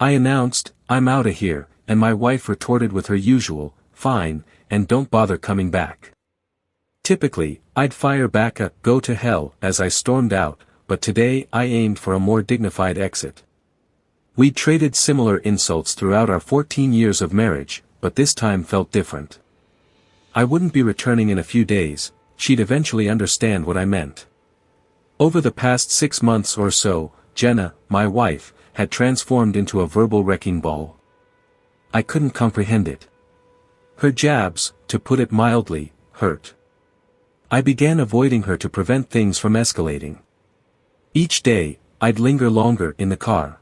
I announced, "I'm outta here," and my wife retorted with her usual, "Fine, and don't bother coming back." Typically, I'd fire back a "go to hell" as I stormed out, but today I aimed for a more dignified exit. We'd traded similar insults throughout our 14 years of marriage, but this time felt different. I wouldn't be returning in a few days, she'd eventually understand what I meant. Over the past 6 months or so, Jenna, my wife, had transformed into a verbal wrecking ball. I couldn't comprehend it. Her jabs, to put it mildly, hurt. I began avoiding her to prevent things from escalating. Each day, I'd linger longer in the car.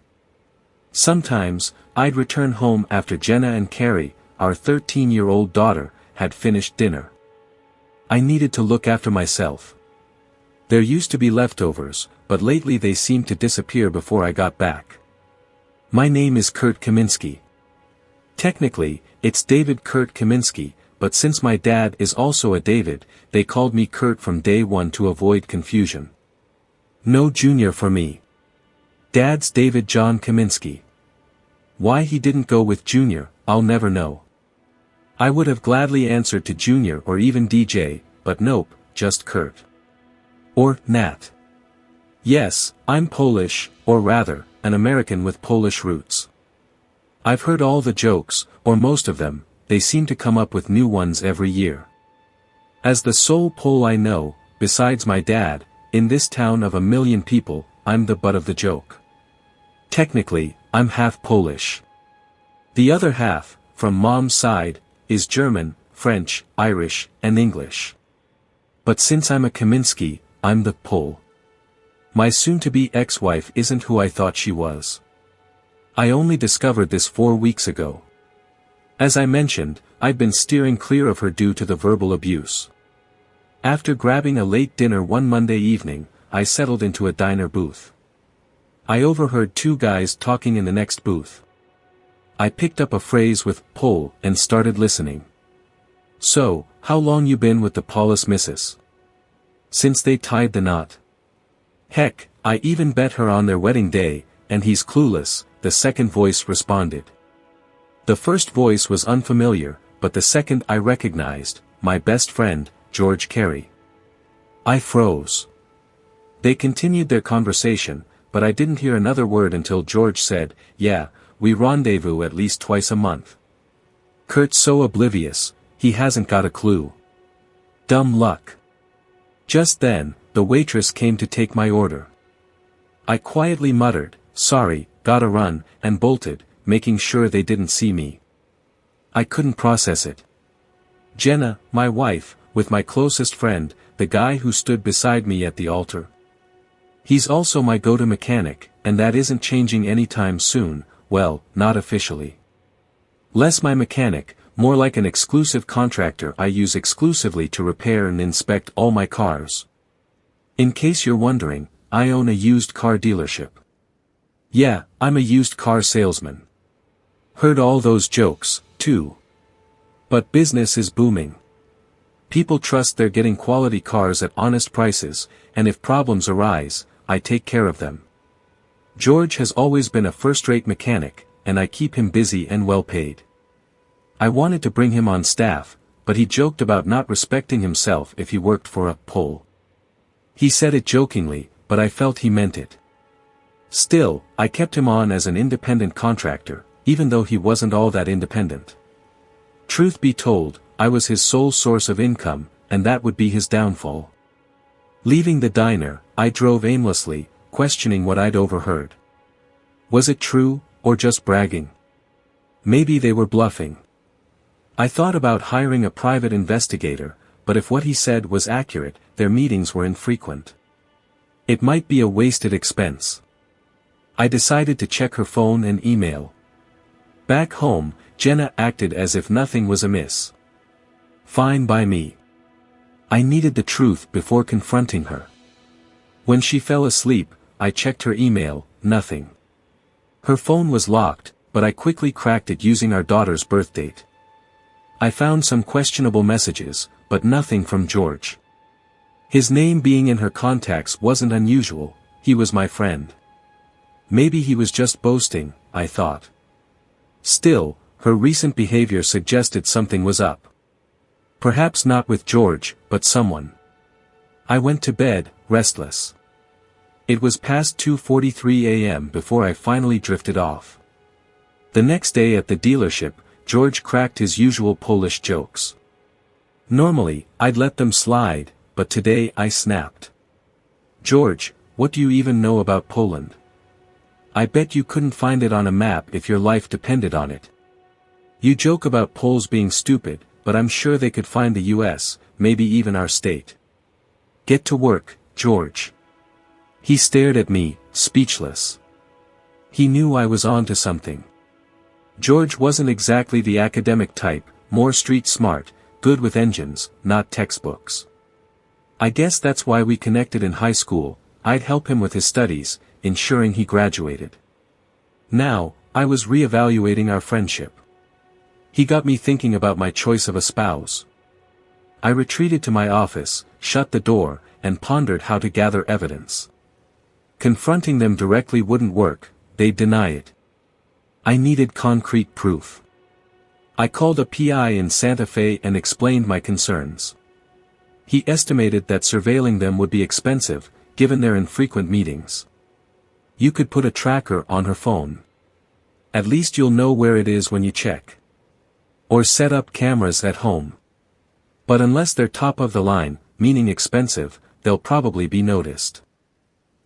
Sometimes, I'd return home after Jenna and Carrie, our 13-year-old daughter, had finished dinner. I needed to look after myself. There used to be leftovers, but lately they seemed to disappear before I got back. My name is Kurt Kaminsky. Technically, it's David Kurt Kaminsky, but since my dad is also a David, they called me Kurt from day one to avoid confusion. No junior for me. Dad's David John Kaminsky. Why he didn't go with Junior, I'll never know. I would have gladly answered to Junior or even DJ, but nope, just Kurt. Or Nat. Yes, I'm Polish, or rather, an American with Polish roots. I've heard all the jokes, or most of them, they seem to come up with new ones every year. As the sole Pole I know, besides my dad, in this town of 1 million people, I'm the butt of the joke. Technically, I'm half Polish. The other half, from mom's side, is German, French, Irish, and English. But since I'm a Kaminsky, I'm the Pole. My soon-to-be ex-wife isn't who I thought she was. I only discovered this 4 weeks ago. As I mentioned, I'd been steering clear of her due to the verbal abuse. After grabbing a late dinner one Monday evening, I settled into a diner booth. I overheard 2 guys talking in the next booth. I picked up a phrase with "Pole" and started listening. "So, how long you been with the Paulus missus?" "Since they tied the knot." "Heck, I even bet her on their wedding day, and he's clueless," the second voice responded. The first voice was unfamiliar, but the second I recognized, my best friend, George Carey. I froze. They continued their conversation, but I didn't hear another word until George said, "Yeah, we rendezvous at least twice a month." Kurt's so oblivious, he hasn't got a clue. Dumb luck. Just then, the waitress came to take my order. I quietly muttered, "Sorry, gotta run," and bolted, making sure they didn't see me. I couldn't process it. Jenna, my wife, with my closest friend, the guy who stood beside me at the altar. He's also my go-to mechanic, and that isn't changing anytime soon, well, not officially. Less my mechanic, more like an exclusive contractor I use exclusively to repair and inspect all my cars. In case you're wondering, I own a used car dealership. Yeah, I'm a used car salesman. Heard all those jokes, too. But business is booming. People trust they're getting quality cars at honest prices, and if problems arise, I take care of them. George has always been a first-rate mechanic, and I keep him busy and well paid. I wanted to bring him on staff, but he joked about not respecting himself if he worked for a Pole. He said it jokingly, but I felt he meant it. Still, I kept him on as an independent contractor, even though he wasn't all that independent. Truth be told, I was his sole source of income, and that would be his downfall. Leaving the diner, I drove aimlessly, questioning what I'd overheard. Was it true, or just bragging? Maybe they were bluffing. I thought about hiring a private investigator, but if what he said was accurate, their meetings were infrequent. It might be a wasted expense. I decided to check her phone and email. Back home, Jenna acted as if nothing was amiss. Fine by me. I needed the truth before confronting her. When she fell asleep, I checked her email, nothing. Her phone was locked, but I quickly cracked it using our daughter's birth date. I found some questionable messages, but nothing from George. His name being in her contacts wasn't unusual, he was my friend. Maybe he was just boasting, I thought. Still, her recent behavior suggested something was up. Perhaps not with George, but someone. I went to bed, restless. It was past 2:43 a.m. before I finally drifted off. The next day at the dealership, George cracked his usual Polish jokes. Normally, I'd let them slide, but today I snapped. "George, what do you even know about Poland? I bet you couldn't find it on a map if your life depended on it. You joke about Poles being stupid, but I'm sure they could find the US, maybe even our state. Get to work, George." He stared at me, speechless. He knew I was on to something. George wasn't exactly the academic type, more street smart, good with engines, not textbooks. I guess that's why we connected in high school. I'd help him with his studies, ensuring he graduated. Now, I was reevaluating our friendship. He got me thinking about my choice of a spouse. I retreated to my office, shut the door, and pondered how to gather evidence. Confronting them directly wouldn't work, they'd deny it. I needed concrete proof. I called a PI in Santa Fe and explained my concerns. He estimated that surveilling them would be expensive, given their infrequent meetings. "You could put a tracker on her phone. At least you'll know where it is when you check. Or set up cameras at home. But unless they're top of the line, meaning expensive, they'll probably be noticed.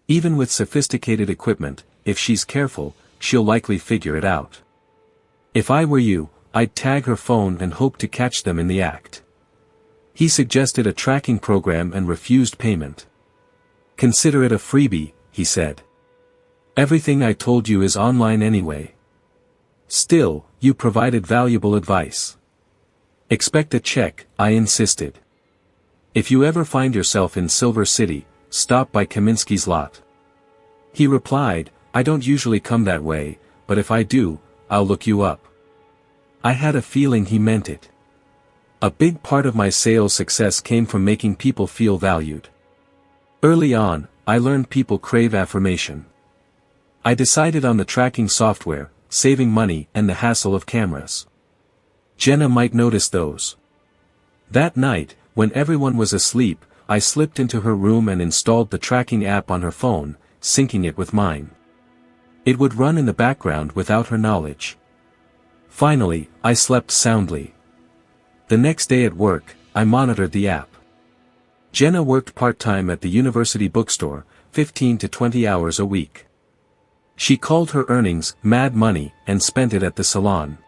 Even with sophisticated equipment, if she's careful, she'll likely figure it out. If I were you, I'd tag her phone and hope to catch them in the act." He suggested a tracking program and refused payment. "Consider it a freebie," he said. "Everything I told you is online anyway." Still, you provided valuable advice. "Expect a check," I insisted. "If you ever find yourself in Silver City, stop by Kaminsky's lot." He replied, "I don't usually come that way, but if I do, I'll look you up." I had a feeling he meant it. A big part of my sales success came from making people feel valued. Early on, I learned people crave affirmation. I decided on the tracking software, saving money and the hassle of cameras. Jenna might notice those. That night, when everyone was asleep, I slipped into her room and installed the tracking app on her phone, syncing it with mine. It would run in the background without her knowledge. Finally, I slept soundly. The next day at work, I monitored the app. Jenna worked part-time at the university bookstore, 15 to 20 hours a week. She called her earnings "mad money" and spent it at the salon.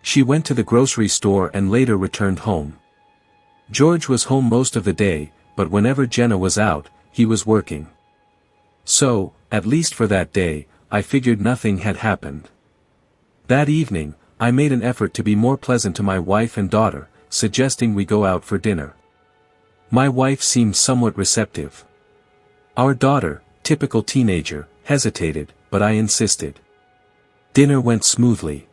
She went to the grocery store and later returned home. George was home most of the day, but whenever Jenna was out, he was working. So, at least for that day, I figured nothing had happened. That evening, I made an effort to be more pleasant to my wife and daughter, suggesting we go out for dinner. My wife seemed somewhat receptive. Our daughter, typical teenager, hesitated, but I insisted. Dinner went smoothly.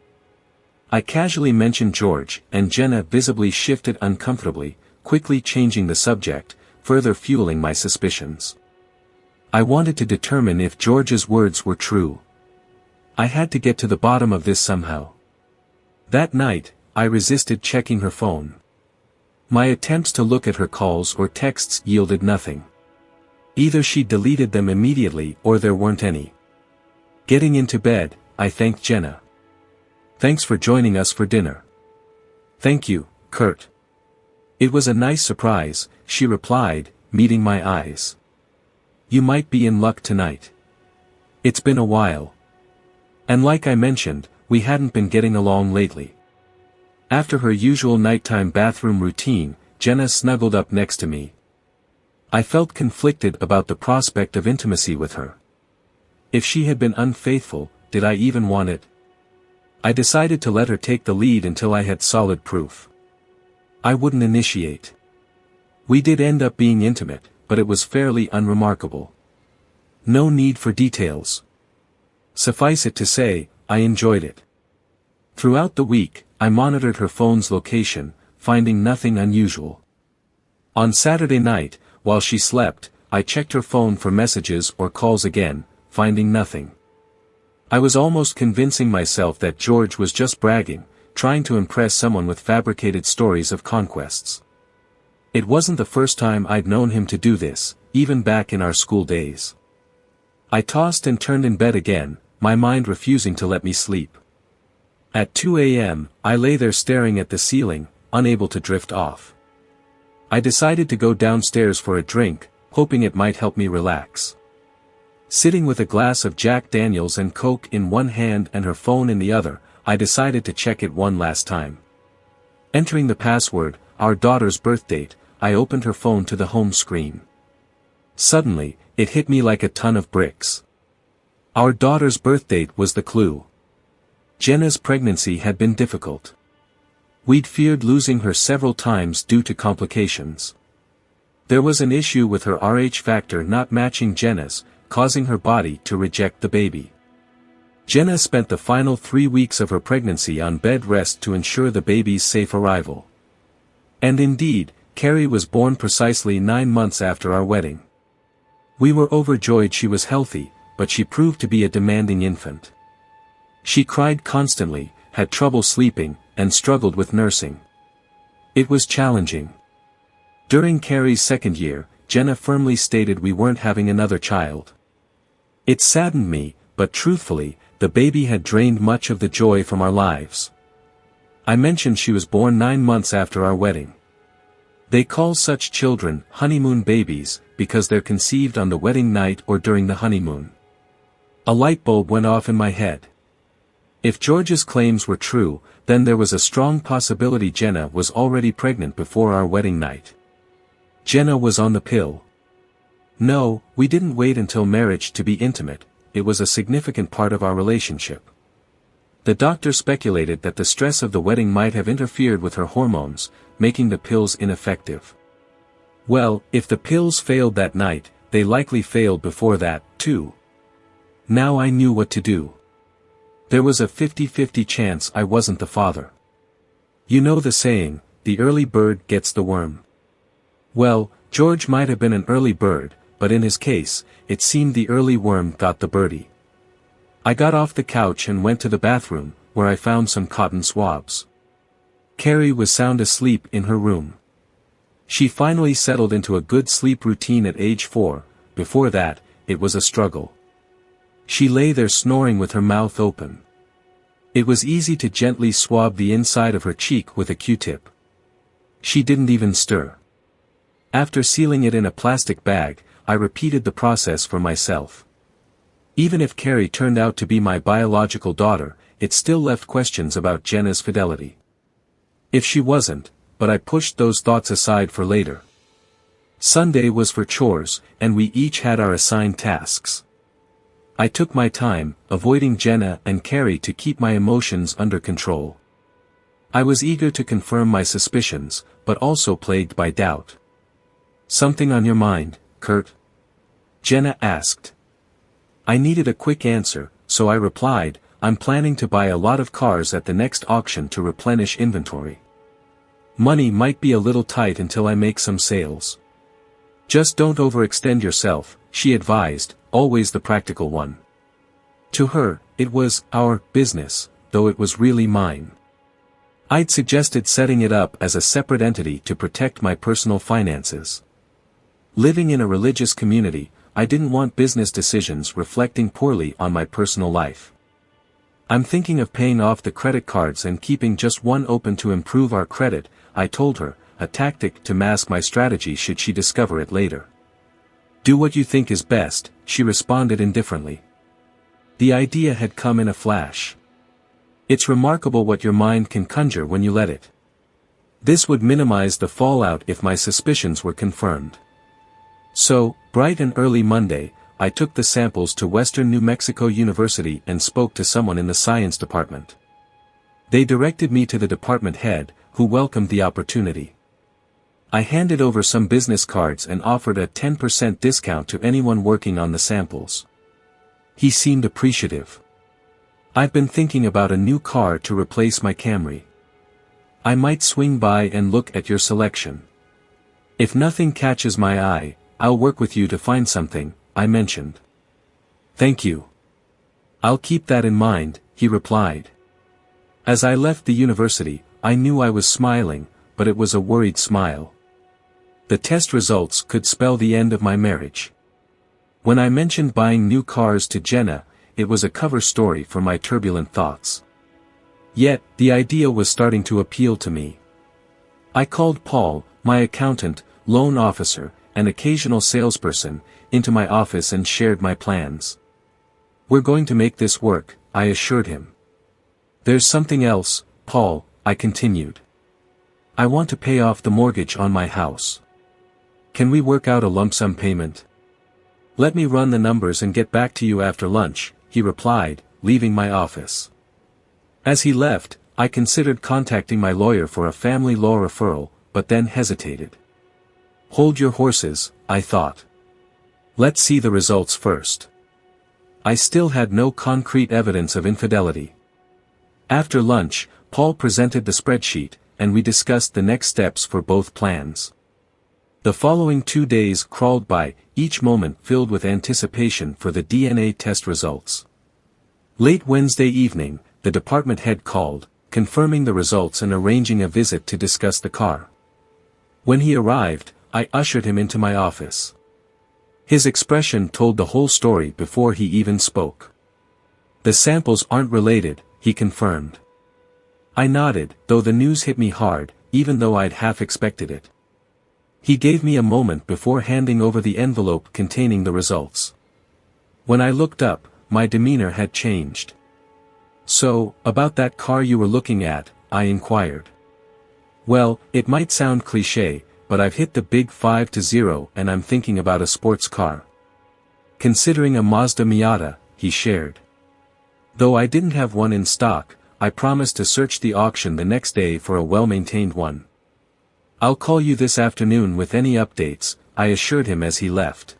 I casually mentioned George, and Jenna visibly shifted uncomfortably, quickly changing the subject, further fueling my suspicions. I wanted to determine if George's words were true. I had to get to the bottom of this somehow. That night, I resisted checking her phone. My attempts to look at her calls or texts yielded nothing. Either she deleted them immediately or there weren't any. Getting into bed, I thanked Jenna. "Thanks for joining us for dinner." "Thank you, Kurt." "It was a nice surprise," she replied, meeting my eyes. "You might be in luck tonight. It's been a while. And like I mentioned, we hadn't been getting along lately." After her usual nighttime bathroom routine, Jenna snuggled up next to me. I felt conflicted about the prospect of intimacy with her. If she had been unfaithful, did I even want it? I decided to let her take the lead until I had solid proof. I wouldn't initiate. We did end up being intimate, but it was fairly unremarkable. No need for details. Suffice it to say, I enjoyed it. Throughout the week, I monitored her phone's location, finding nothing unusual. On Saturday night, while she slept, I checked her phone for messages or calls again, finding nothing. I was almost convincing myself that George was just bragging, trying to impress someone with fabricated stories of conquests. It wasn't the first time I'd known him to do this, even back in our school days. I tossed and turned in bed again, my mind refusing to let me sleep. At 2 a.m., I lay there staring at the ceiling, unable to drift off. I decided to go downstairs for a drink, hoping it might help me relax. Sitting with a glass of Jack Daniels and Coke in one hand and her phone in the other, I decided to check it one last time. Entering the password, our daughter's birth date, I opened her phone to the home screen. Suddenly, it hit me like a ton of bricks. Our daughter's birth date was the clue. Jenna's pregnancy had been difficult. We'd feared losing her several times due to complications. There was an issue with her Rh factor not matching Jenna's, causing her body to reject the baby. Jenna spent the final 3 weeks of her pregnancy on bed rest to ensure the baby's safe arrival. And indeed, Carrie was born precisely 9 months after our wedding. We were overjoyed she was healthy, but she proved to be a demanding infant. She cried constantly, had trouble sleeping, and struggled with nursing. It was challenging. During Carrie's second year, Jenna firmly stated we weren't having another child. It saddened me, but truthfully, the baby had drained much of the joy from our lives. I mentioned she was born 9 months after our wedding. They call such children honeymoon babies, because they're conceived on the wedding night or during the honeymoon. A light bulb went off in my head. If George's claims were true, then there was a strong possibility Jenna was already pregnant before our wedding night. Jenna was on the pill. No, we didn't wait until marriage to be intimate, it was a significant part of our relationship. The doctor speculated that the stress of the wedding might have interfered with her hormones, making the pills ineffective. Well, if the pills failed that night, they likely failed before that, too. Now I knew what to do. There was a 50-50 chance I wasn't the father. You know the saying, the early bird gets the worm. Well, George might have been an early bird, but in his case, it seemed the early worm got the birdie. I got off the couch and went to the bathroom, where I found some cotton swabs. Carrie was sound asleep in her room. She finally settled into a good sleep routine at age 4, before that, it was a struggle. She lay there snoring with her mouth open. It was easy to gently swab the inside of her cheek with a Q-tip. She didn't even stir. After sealing it in a plastic bag, I repeated the process for myself. Even if Carrie turned out to be my biological daughter, it still left questions about Jenna's fidelity. If she wasn't, but I pushed those thoughts aside for later. Sunday was for chores, and we each had our assigned tasks. I took my time, avoiding Jenna and Carrie to keep my emotions under control. I was eager to confirm my suspicions, but also plagued by doubt. "Something on your mind, Kurt?" Jenna asked. I needed a quick answer, so I replied, "I'm planning to buy a lot of cars at the next auction to replenish inventory. Money might be a little tight until I make some sales." "Just don't overextend yourself," she advised, always the practical one. To her, it was our business, though it was really mine. I'd suggested setting it up as a separate entity to protect my personal finances. Living in a religious community, I didn't want business decisions reflecting poorly on my personal life. "I'm thinking of paying off the credit cards and keeping just one open to improve our credit," I told her, a tactic to mask my strategy should she discover it later. "Do what you think is best," she responded indifferently. The idea had come in a flash. It's remarkable what your mind can conjure when you let it. This would minimize the fallout if my suspicions were confirmed. So, bright and early Monday, I took the samples to Western New Mexico University and spoke to someone in the science department. They directed me to the department head, who welcomed the opportunity. I handed over some business cards and offered a 10% discount to anyone working on the samples. He seemed appreciative. "I've been thinking about a new car to replace my Camry. I might swing by and look at your selection. If nothing catches my eye, I'll work with you to find something," I mentioned. "Thank you. "I'll keep that in mind," he replied. As I left the university, I knew I was smiling, but it was a worried smile. The test results could spell the end of my marriage. When I mentioned buying new cars to Jenna, it was a cover story for my turbulent thoughts. Yet, the idea was starting to appeal to me. I called Paul, my accountant, loan officer, and occasional salesperson, into my office and shared my plans. "We're going to make this work," I assured him. "There's something else, Paul," I continued. "I want to pay off the mortgage on my house. Can we work out a lump sum payment?" "Let me run the numbers and get back to you after lunch," he replied, leaving my office. As he left, I considered contacting my lawyer for a family law referral, but then hesitated. "Hold your horses," I thought. "Let's see the results first." I still had no concrete evidence of infidelity. After lunch, Paul presented the spreadsheet, and we discussed the next steps for both plans. The following 2 days crawled by, each moment filled with anticipation for the DNA test results. Late Wednesday evening, the department head called, confirming the results and arranging a visit to discuss the car. When he arrived, I ushered him into my office. His expression told the whole story before he even spoke. "The samples aren't related," he confirmed. I nodded, though the news hit me hard, even though I'd half expected it. He gave me a moment before handing over the envelope containing the results. When I looked up, my demeanor had changed. "So, about that car you were looking at," I inquired. "Well, it might sound cliché, but I've hit the big 5-0 and I'm thinking about a sports car. Considering a Mazda Miata," he shared. Though I didn't have one in stock, I promised to search the auction the next day for a well-maintained one. "I'll call you this afternoon with any updates," I assured him as he left.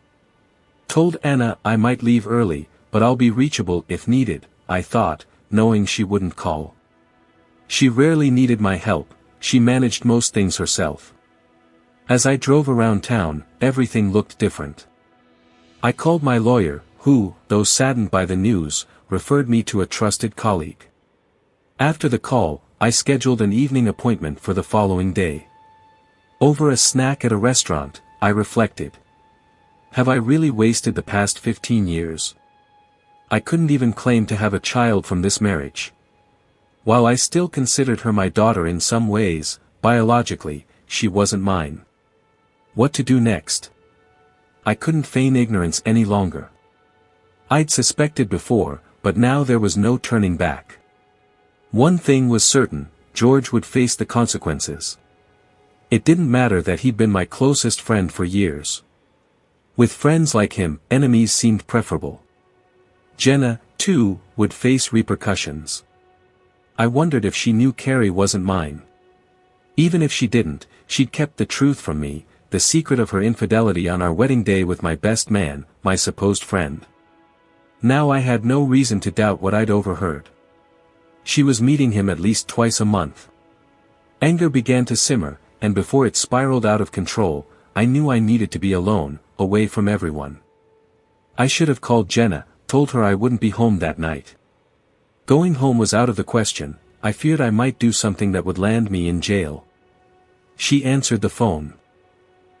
Told Anna I might leave early, but I'll be reachable if needed, I thought, knowing she wouldn't call. She rarely needed my help, she managed most things herself. As I drove around town, everything looked different. I called my lawyer, who, though saddened by the news, referred me to a trusted colleague. After the call, I scheduled an evening appointment for the following day. Over a snack at a restaurant, I reflected. Have I really wasted the past 15 years? I couldn't even claim to have a child from this marriage. While I still considered her my daughter in some ways, biologically, she wasn't mine. What to do next? I couldn't feign ignorance any longer. I'd suspected before, but now there was no turning back. One thing was certain, George would face the consequences. It didn't matter that he'd been my closest friend for years. With friends like him, enemies seemed preferable. Jenna, too, would face repercussions. I wondered if she knew Carrie wasn't mine. Even if she didn't, she'd kept the truth from me, the secret of her infidelity on our wedding day with my best man, my supposed friend. Now I had no reason to doubt what I'd overheard. She was meeting him at least twice a month. Anger began to simmer, and before it spiraled out of control, I knew I needed to be alone, away from everyone. I should have called Jenna, told her I wouldn't be home that night. Going home was out of the question, I feared I might do something that would land me in jail. She answered the phone.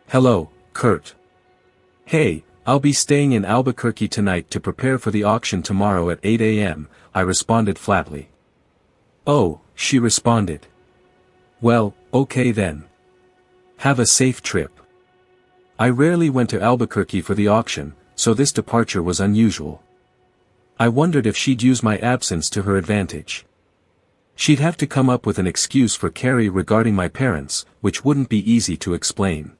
"Hello, Kurt. Hey, I'll be staying in Albuquerque tonight to prepare for the auction tomorrow at 8 a.m., I responded flatly. "Oh," she responded. "Well, okay then. Have a safe trip." I rarely went to Albuquerque for the auction, so this departure was unusual. I wondered if she'd use my absence to her advantage. She'd have to come up with an excuse for Carrie regarding my parents, which wouldn't be easy to explain.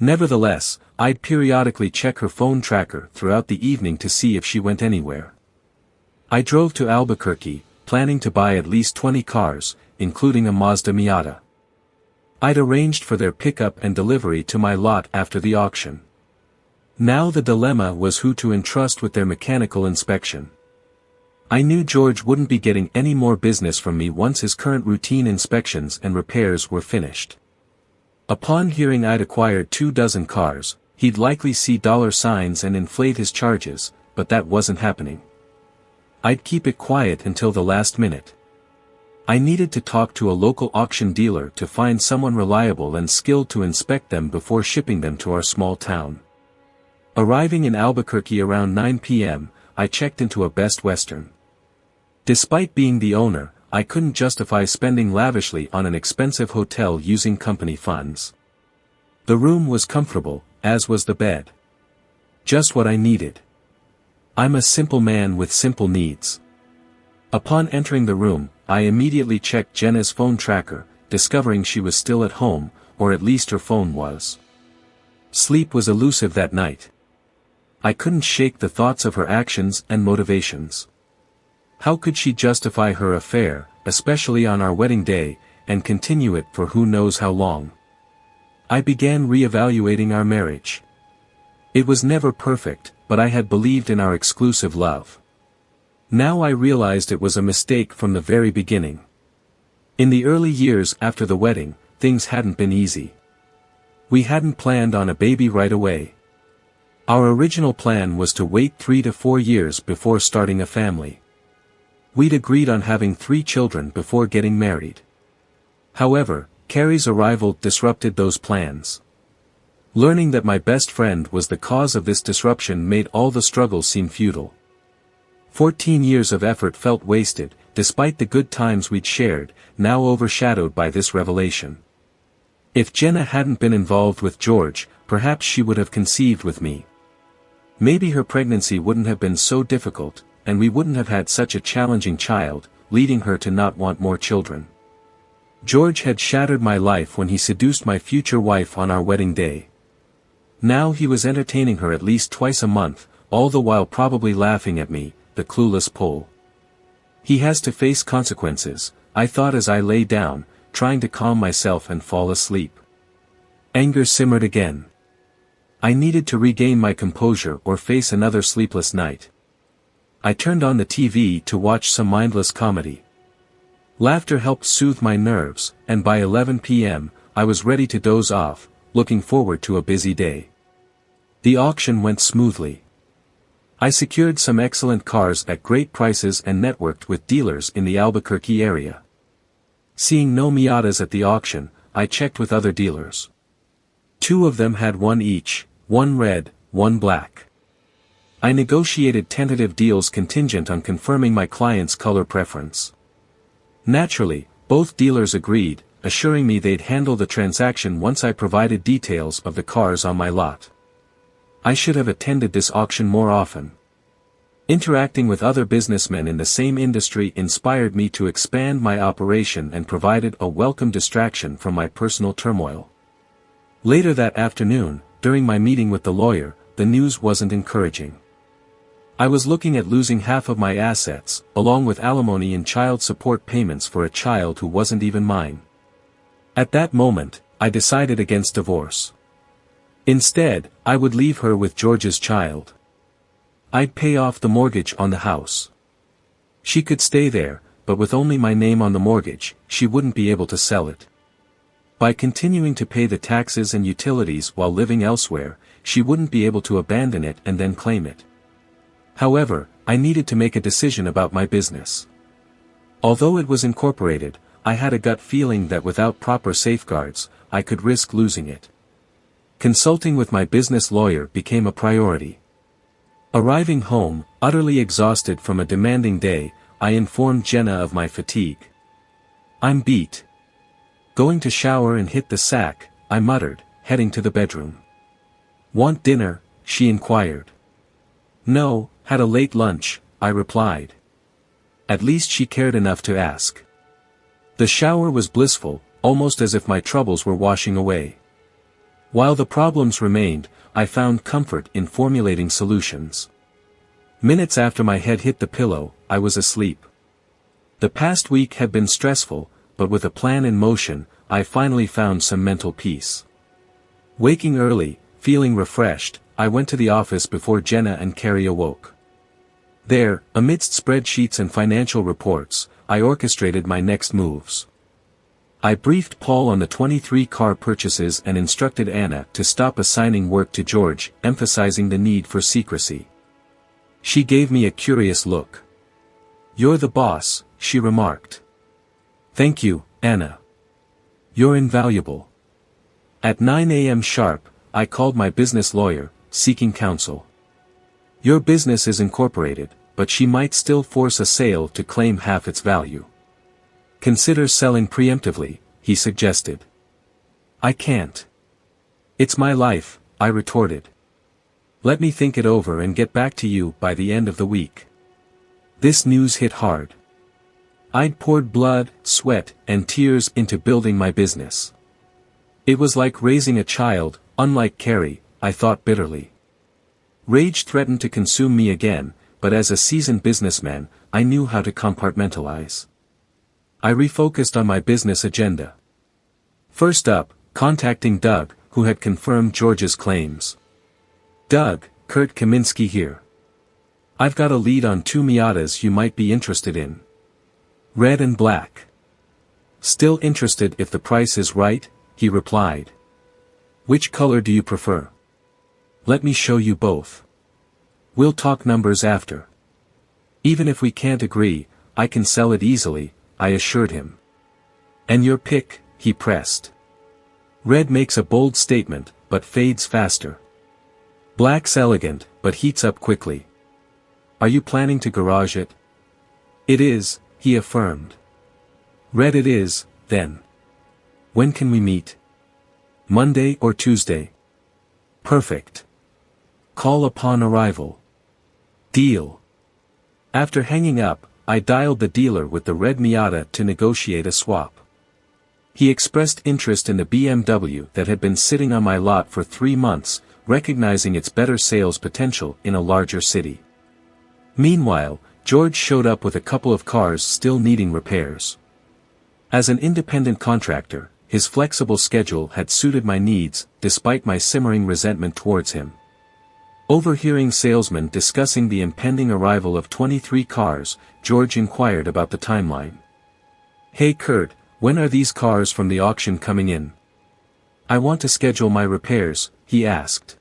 Nevertheless, I'd periodically check her phone tracker throughout the evening to see if she went anywhere. I drove to Albuquerque, planning to buy at least 20 cars, including a Mazda Miata. I'd arranged for their pickup and delivery to my lot after the auction. Now the dilemma was who to entrust with their mechanical inspection. I knew George wouldn't be getting any more business from me once his current routine inspections and repairs were finished. Upon hearing I'd acquired 24 cars, he'd likely see dollar signs and inflate his charges, but that wasn't happening. I'd keep it quiet until the last minute. I needed to talk to a local auction dealer to find someone reliable and skilled to inspect them before shipping them to our small town. Arriving in Albuquerque around 9 p.m., I checked into a Best Western. Despite being the owner, I couldn't justify spending lavishly on an expensive hotel using company funds. The room was comfortable, as was the bed. Just what I needed. I'm a simple man with simple needs. Upon entering the room, I immediately checked Jenna's phone tracker, discovering she was still at home, or at least her phone was. Sleep was elusive that night. I couldn't shake the thoughts of her actions and motivations. How could she justify her affair, especially on our wedding day, and continue it for who knows how long? I began re-evaluating our marriage. It was never perfect, but I had believed in our exclusive love. Now I realized it was a mistake from the very beginning. In the early years after the wedding, things hadn't been easy. We hadn't planned on a baby right away. Our original plan was to wait 3 to 4 years before starting a family. We'd agreed on having 3 children before getting married. However, Carrie's arrival disrupted those plans. Learning that my best friend was the cause of this disruption made all the struggle seem futile. 14 years of effort felt wasted, despite the good times we'd shared, now overshadowed by this revelation. If Jenna hadn't been involved with George, perhaps she would have conceived with me. Maybe her pregnancy wouldn't have been so difficult, and we wouldn't have had such a challenging child, leading her to not want more children. George had shattered my life when he seduced my future wife on our wedding day. Now he was entertaining her at least twice a month, all the while probably laughing at me, the clueless Pole. He has to face consequences, I thought as I lay down, trying to calm myself and fall asleep. Anger simmered again. I needed to regain my composure or face another sleepless night. I turned on the TV to watch some mindless comedy. Laughter helped soothe my nerves, and by 11 p.m., I was ready to doze off, looking forward to a busy day. The auction went smoothly. I secured some excellent cars at great prices and networked with dealers in the Albuquerque area. Seeing no Miatas at the auction, I checked with other dealers. 2 of them had one each, one red, one black. I negotiated tentative deals contingent on confirming my client's color preference. Naturally, both dealers agreed, assuring me they'd handle the transaction once I provided details of the cars on my lot. I should have attended this auction more often. Interacting with other businessmen in the same industry inspired me to expand my operation and provided a welcome distraction from my personal turmoil. Later that afternoon, during my meeting with the lawyer, the news wasn't encouraging. I was looking at losing half of my assets, along with alimony and child support payments for a child who wasn't even mine. At that moment, I decided against divorce. Instead, I would leave her with George's child. I'd pay off the mortgage on the house. She could stay there, but with only my name on the mortgage, she wouldn't be able to sell it. By continuing to pay the taxes and utilities while living elsewhere, she wouldn't be able to abandon it and then claim it. However, I needed to make a decision about my business. Although it was incorporated, I had a gut feeling that without proper safeguards, I could risk losing it. Consulting with my business lawyer became a priority. Arriving home, utterly exhausted from a demanding day, I informed Jenna of my fatigue. "I'm beat." Going to shower and hit the sack, I muttered, heading to the bedroom. "Want dinner?" she inquired. "No, had a late lunch," I replied. At least she cared enough to ask. The shower was blissful, almost as if my troubles were washing away. While the problems remained, I found comfort in formulating solutions. Minutes after my head hit the pillow, I was asleep. The past week had been stressful, but with a plan in motion, I finally found some mental peace. Waking early, feeling refreshed, I went to the office before Jenna and Carrie awoke. There, amidst spreadsheets and financial reports, I orchestrated my next moves. I briefed Paul on the 23 car purchases and instructed Anna to stop assigning work to George, emphasizing the need for secrecy. She gave me a curious look. You're the boss, she remarked. Thank you, Anna. You're invaluable. At 9 a.m. sharp, I called my business lawyer, seeking counsel. Your business is incorporated, but she might still force a sale to claim half its value. Consider selling preemptively, he suggested. I can't. It's my life, I retorted. Let me think it over and get back to you by the end of the week. This news hit hard. I'd poured blood, sweat, and tears into building my business. It was like raising a child, unlike Carrie, I thought bitterly. Rage threatened to consume me again, but as a seasoned businessman, I knew how to compartmentalize. I refocused on my business agenda. First up, contacting Doug, who had confirmed George's claims. Doug, Kurt Kaminsky here. I've got a lead on 2 Miatas you might be interested in. Red and black. Still interested if the price is right, he replied. Which color do you prefer? Let me show you both. We'll talk numbers after. Even if we can't agree, I can sell it easily, I assured him. And your pick, he pressed. Red makes a bold statement, but fades faster. Black's elegant, but heats up quickly. Are you planning to garage it? It is, he affirmed. Red it is, then. When can we meet? Monday or Tuesday? Perfect. Call upon arrival. Deal. After hanging up, I dialed the dealer with the red Miata to negotiate a swap. He expressed interest in the BMW that had been sitting on my lot for 3 months, recognizing its better sales potential in a larger city. Meanwhile, George showed up with a couple of cars still needing repairs. As an independent contractor, his flexible schedule had suited my needs, despite my simmering resentment towards him. Overhearing salesmen discussing the impending arrival of 23 cars, George inquired about the timeline. Hey Kurt, when are these cars from the auction coming in? I want to schedule my repairs, he asked.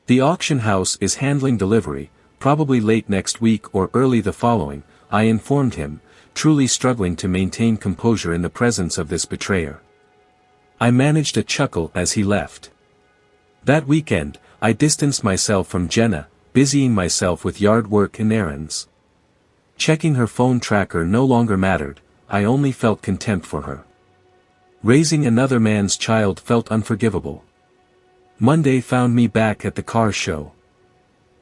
The auction house is handling delivery, probably late next week or early the following, I informed him, truly struggling to maintain composure in the presence of this betrayer. I managed a chuckle as he left. That weekend, I distanced myself from Jenna, busying myself with yard work and errands. Checking her phone tracker no longer mattered, I only felt contempt for her. Raising another man's child felt unforgivable. Monday found me back at the car show.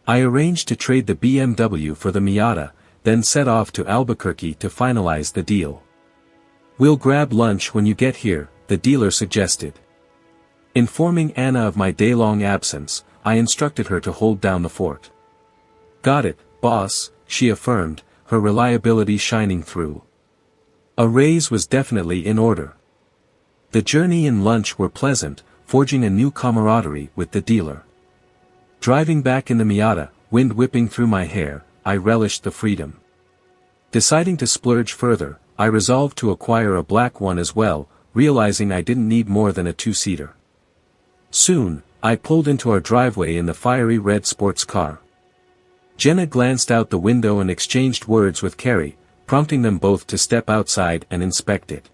I arranged to trade the BMW for the Miata, then set off to Albuquerque to finalize the deal. We'll grab lunch when you get here, the dealer suggested. Informing Anna of my day-long absence, I instructed her to hold down the fort. Got it, boss, she affirmed, her reliability shining through. A raise was definitely in order. The journey and lunch were pleasant, forging a new camaraderie with the dealer. Driving back in the Miata, wind whipping through my hair, I relished the freedom. Deciding to splurge further, I resolved to acquire a black one as well, realizing I didn't need more than a 2-seater. Soon, I pulled into our driveway in the fiery red sports car. Jenna glanced out the window and exchanged words with Carrie, prompting them both to step outside and inspect it.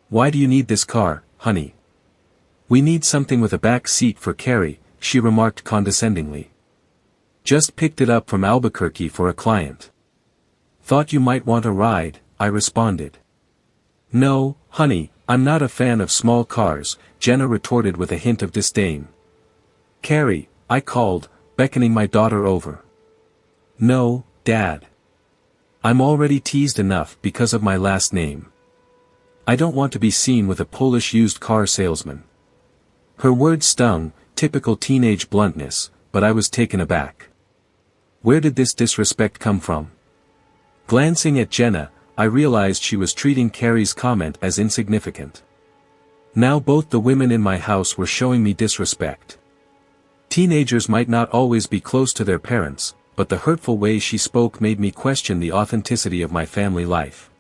Why do you need this car, honey? We need something with a back seat for Carrie, she remarked condescendingly. Just picked it up from Albuquerque for a client. Thought you might want a ride, I responded. No, honey, I'm not a fan of small cars, Jenna retorted with a hint of disdain. Carrie, I called, beckoning my daughter over. No, Dad. I'm already teased enough because of my last name. I don't want to be seen with a Polish used car salesman. Her words stung, typical teenage bluntness, but I was taken aback. Where did this disrespect come from? Glancing at Jenna, I realized she was treating Carrie's comment as insignificant. Now both the women in my house were showing me disrespect. Teenagers might not always be close to their parents, but the hurtful way she spoke made me question the authenticity of my family life.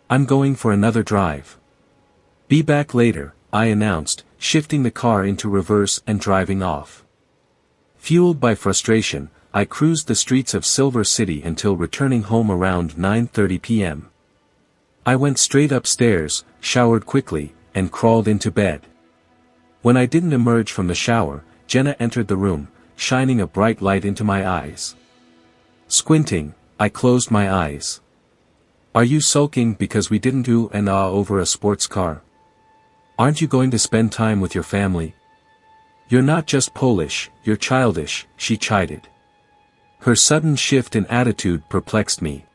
I'm going for another drive. Be back later, I announced, shifting the car into reverse and driving off. Fueled by frustration, I cruised the streets of Silver City until returning home around 9:30 p.m. I went straight upstairs, showered quickly, and crawled into bed. When I didn't emerge from the shower, Jenna entered the room, shining a bright light into my eyes. Squinting, I closed my eyes. "Are you sulking because we didn't do an over a sports car? Aren't you going to spend time with your family? You're not just Polish, you're childish," she chided. Her sudden shift in attitude perplexed me.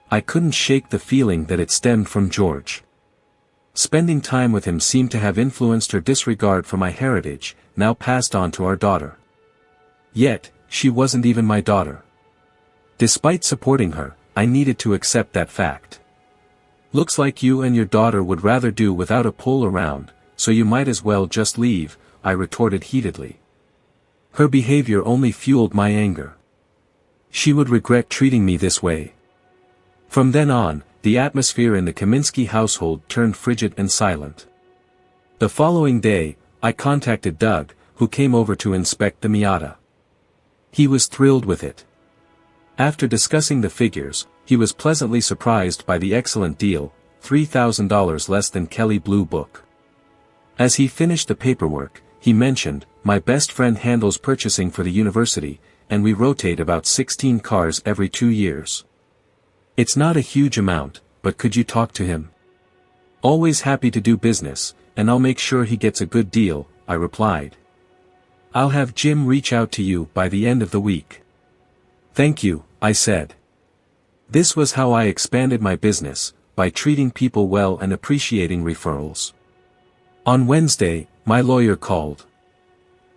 I couldn't shake the feeling that it stemmed from George. Spending time with him seemed to have influenced her disregard for my heritage, now passed on to our daughter. Yet, she wasn't even my daughter. Despite supporting her, I needed to accept that fact. "Looks like you and your daughter would rather do without a pull around, so you might as well just leave," I retorted heatedly. Her behavior only fueled my anger. She would regret treating me this way. From then on, the atmosphere in the Kaminsky household turned frigid and silent. The following day, I contacted Doug, who came over to inspect the Miata. He was thrilled with it. After discussing the figures, he was pleasantly surprised by the excellent deal, $3,000 less than Kelly Blue Book. As he finished the paperwork, he mentioned, "My best friend handles purchasing for the university, and we rotate about 16 cars every 2 years. It's not a huge amount, but could you talk to him? Always happy to do business, and I'll make sure he gets a good deal," I replied. "I'll have Jim reach out to you by the end of the week." "Thank you," I said. This was how I expanded my business, by treating people well and appreciating referrals. On Wednesday, my lawyer called.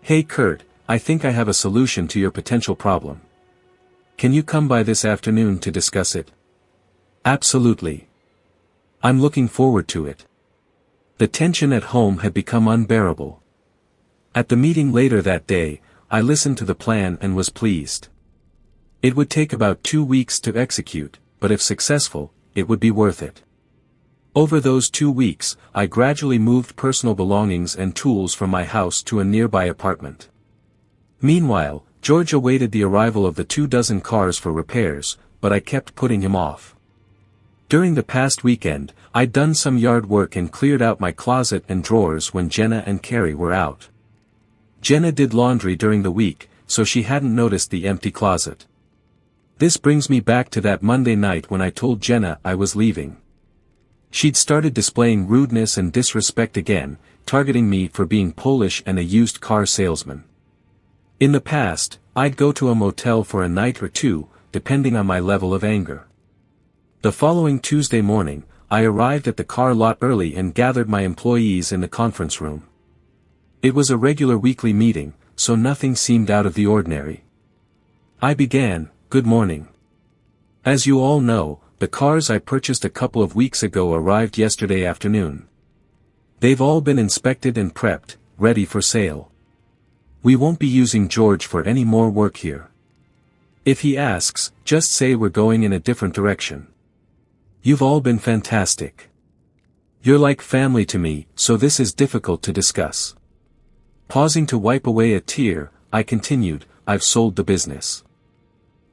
"Hey Kurt, I think I have a solution to your potential problem. Can you come by this afternoon to discuss it?" "Absolutely. I'm looking forward to it." The tension at home had become unbearable. At the meeting later that day, I listened to the plan and was pleased. It would take about 2 weeks to execute, but if successful, it would be worth it. Over those 2 weeks, I gradually moved personal belongings and tools from my house to a nearby apartment. Meanwhile, George awaited the arrival of the 24 cars for repairs, but I kept putting him off. During the past weekend, I'd done some yard work and cleared out my closet and drawers when Jenna and Carrie were out. Jenna did laundry during the week, so she hadn't noticed the empty closet. This brings me back to that Monday night when I told Jenna I was leaving. She'd started displaying rudeness and disrespect again, targeting me for being Polish and a used car salesman. In the past, I'd go to a motel for a night or two, depending on my level of anger. The following Tuesday morning, I arrived at the car lot early and gathered my employees in the conference room. It was a regular weekly meeting, so nothing seemed out of the ordinary. I began, "Good morning. As you all know, the cars I purchased a couple of weeks ago arrived yesterday afternoon. They've all been inspected and prepped, ready for sale. We won't be using George for any more work here. If he asks, just say we're going in a different direction. You've all been fantastic. You're like family to me, so this is difficult to discuss." Pausing to wipe away a tear, I continued, "I've sold the business."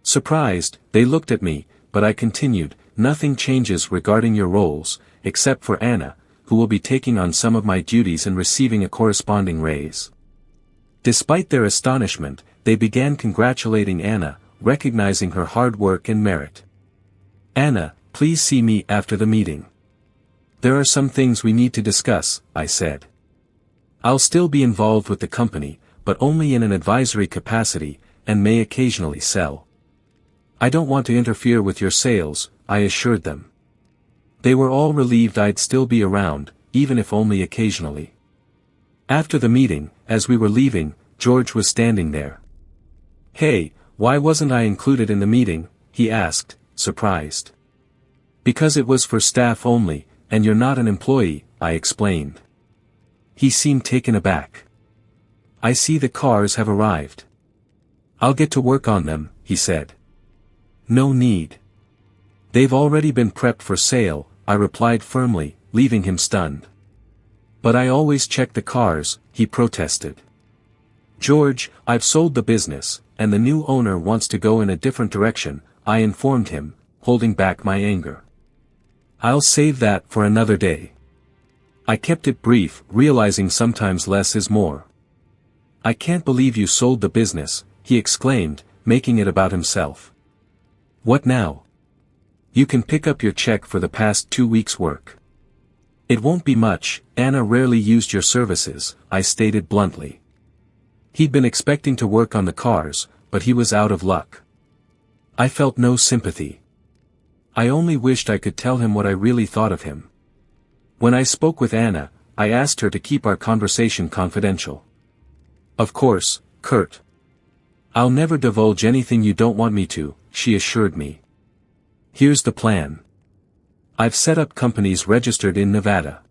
Surprised, they looked at me, but I continued, "Nothing changes regarding your roles, except for Anna, who will be taking on some of my duties and receiving a corresponding raise." Despite their astonishment, they began congratulating Anna, recognizing her hard work and merit. "Anna, please see me after the meeting. There are some things we need to discuss," I said. "I'll still be involved with the company, but only in an advisory capacity, and may occasionally sell. I don't want to interfere with your sales," I assured them. They were all relieved I'd still be around, even if only occasionally. After the meeting, as we were leaving, George was standing there. "Hey, why wasn't I included in the meeting?" he asked, surprised. "Because it was for staff only, and you're not an employee," I explained. He seemed taken aback. "I see the cars have arrived. I'll get to work on them," he said. "No need. They've already been prepped for sale," I replied firmly, leaving him stunned. "But I always check the cars," he protested. "George, I've sold the business, and the new owner wants to go in a different direction, I informed him, holding back my anger. I'll save that for another day. I kept it brief, realizing sometimes less is more. I can't believe you sold the business, he exclaimed, making it about himself. What now? You can pick up your check for the past 2 weeks' work. It won't be much, Anna rarely used your services, I stated bluntly. He'd been expecting to work on the cars, but he was out of luck. I felt no sympathy. I only wished I could tell him what I really thought of him. When I spoke with Anna, I asked her to keep our conversation confidential. Of course, Kurt. I'll never divulge anything you don't want me to, she assured me. Here's the plan. I've set up companies registered in Nevada.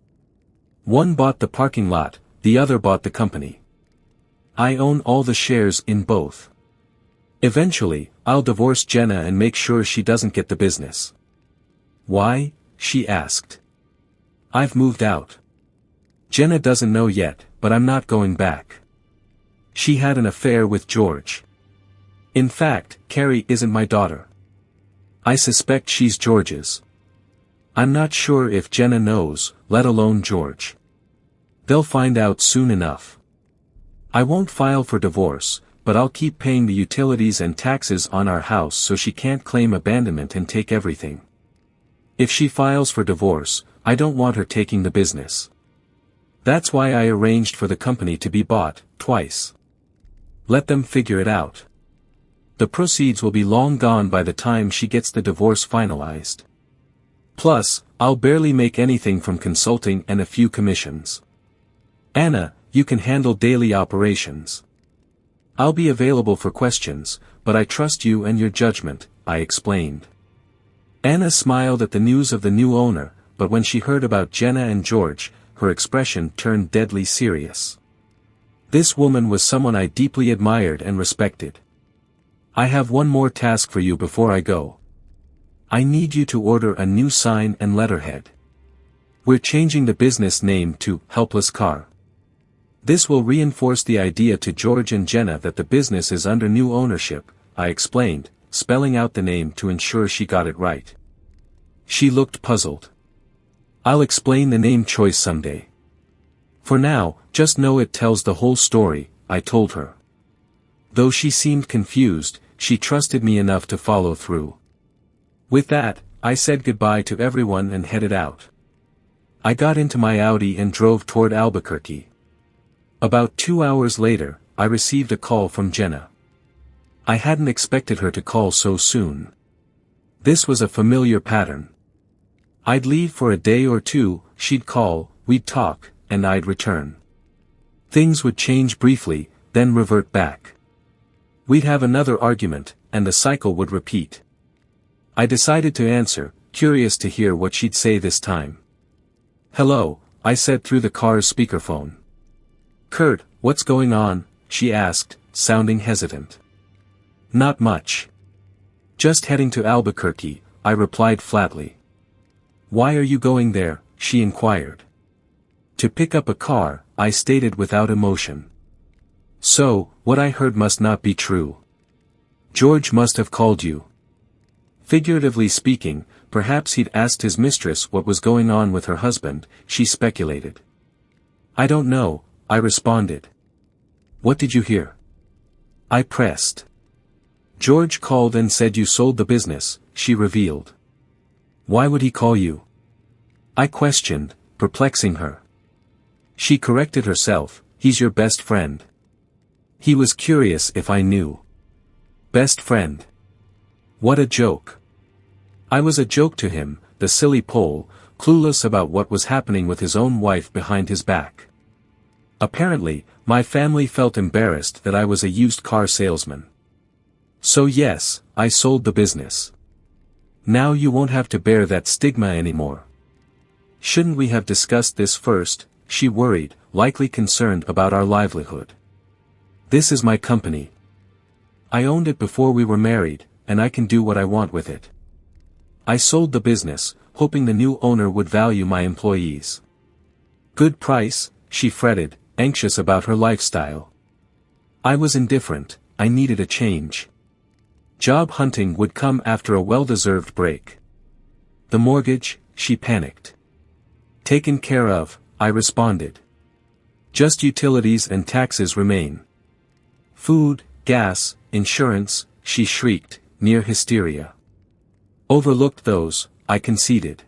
One bought the parking lot, the other bought the company. I own all the shares in both. Eventually, I'll divorce Jenna and make sure she doesn't get the business. Why? She asked. I've moved out. Jenna doesn't know yet, but I'm not going back. She had an affair with George. In fact, Carrie isn't my daughter. I suspect she's George's. I'm not sure if Jenna knows, let alone George. They'll find out soon enough. I won't file for divorce, but I'll keep paying the utilities and taxes on our house so she can't claim abandonment and take everything. If she files for divorce, I don't want her taking the business. That's why I arranged for the company to be bought, twice. Let them figure it out. The proceeds will be long gone by the time she gets the divorce finalized. Plus, I'll barely make anything from consulting and a few commissions. Anna, you can handle daily operations. I'll be available for questions, but I trust you and your judgment, I explained. Anna smiled at the news of the new owner, but when she heard about Jenna and George, her expression turned deadly serious. This woman was someone I deeply admired and respected. I have one more task for you before I go. I need you to order a new sign and letterhead. We're changing the business name to Helpless Car. This will reinforce the idea to George and Jenna that the business is under new ownership, I explained, spelling out the name to ensure she got it right. She looked puzzled. I'll explain the name choice someday. For now, just know it tells the whole story, I told her. Though she seemed confused, she trusted me enough to follow through. With that, I said goodbye to everyone and headed out. I got into my Audi and drove toward Albuquerque. About 2 hours later, I received a call from Jenna. I hadn't expected her to call so soon. This was a familiar pattern. I'd leave for a day or two, she'd call, we'd talk, and I'd return. Things would change briefly, then revert back. We'd have another argument, and the cycle would repeat. I decided to answer, curious to hear what she'd say this time. Hello, I said through the car's speakerphone. Kurt, what's going on? She asked, sounding hesitant. Not much. Just heading to Albuquerque, I replied flatly. Why are you going there? She inquired. To pick up a car, I stated without emotion. So, what I heard must not be true. George must have called you. Figuratively speaking, perhaps he'd asked his mistress what was going on with her husband, she speculated. I don't know, I responded. What did you hear? I pressed. George called and said you sold the business, she revealed. Why would he call you? I questioned, perplexing her. She corrected herself, he's your best friend. He was curious if I knew. Best friend. What a joke. I was a joke to him, the silly Pole, clueless about what was happening with his own wife behind his back. Apparently, my family felt embarrassed that I was a used car salesman. So yes, I sold the business. Now you won't have to bear that stigma anymore. Shouldn't we have discussed this first? She worried, likely concerned about our livelihood. This is my company. I owned it before we were married, and I can do what I want with it. I sold the business, hoping the new owner would value my employees. Good price, she fretted, anxious about her lifestyle. I was indifferent, I needed a change. Job hunting would come after a well-deserved break. The mortgage, she panicked. Taken care of, I responded. Just utilities and taxes remain. Food, gas, insurance, she shrieked, near hysteria. Overlooked those, I conceded.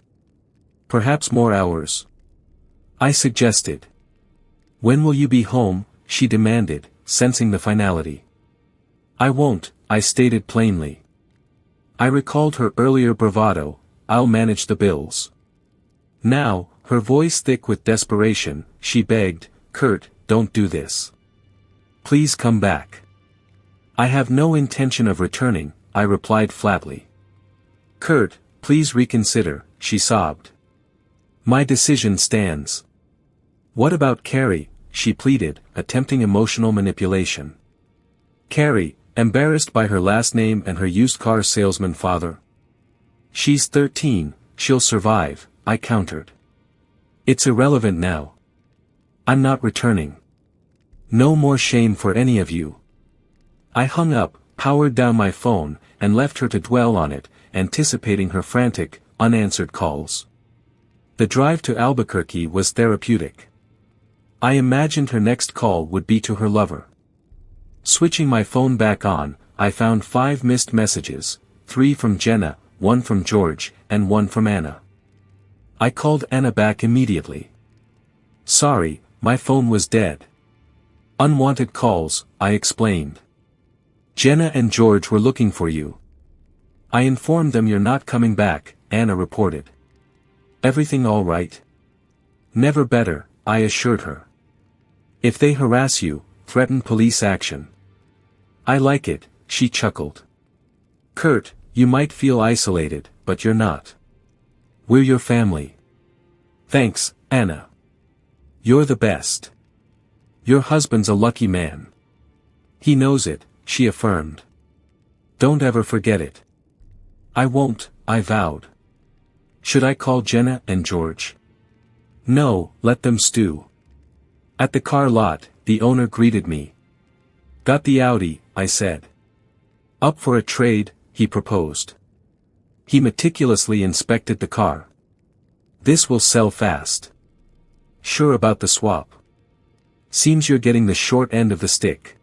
Perhaps more hours. I suggested. When will you be home, she demanded, sensing the finality. I won't, I stated plainly. I recalled her earlier bravado, I'll manage the bills. Now, her voice thick with desperation, she begged, Kurt, don't do this. Please come back. I have no intention of returning, I replied flatly. Kurt, please reconsider, she sobbed. My decision stands. What about Carrie, she pleaded, attempting emotional manipulation. Carrie, embarrassed by her last name and her used car salesman father. She's 13, she'll survive, I countered. It's irrelevant now. I'm not returning. No more shame for any of you. I hung up, powered down my phone, and left her to dwell on it, anticipating her frantic, unanswered calls. The drive to Albuquerque was therapeutic. I imagined her next call would be to her lover. Switching my phone back on, I found 5 missed messages, 3 from Jenna, 1 from George, and 1 from Anna. I called Anna back immediately. Sorry, my phone was dead. Unwanted calls, I explained. Jenna and George were looking for you. I informed them you're not coming back, Anna reported. Everything all right? Never better, I assured her. If they harass you, threaten police action. I like it, she chuckled. Kurt, you might feel isolated, but you're not. We're your family. Thanks, Anna. You're the best. Your husband's a lucky man. He knows it, she affirmed. Don't ever forget it. I won't, I vowed. Should I call Jenna and George? No, let them stew. At the car lot, the owner greeted me. Got the Audi, I said. Up for a trade, he proposed. He meticulously inspected the car. This will sell fast. Sure about the swap? Seems you're getting the short end of the stick.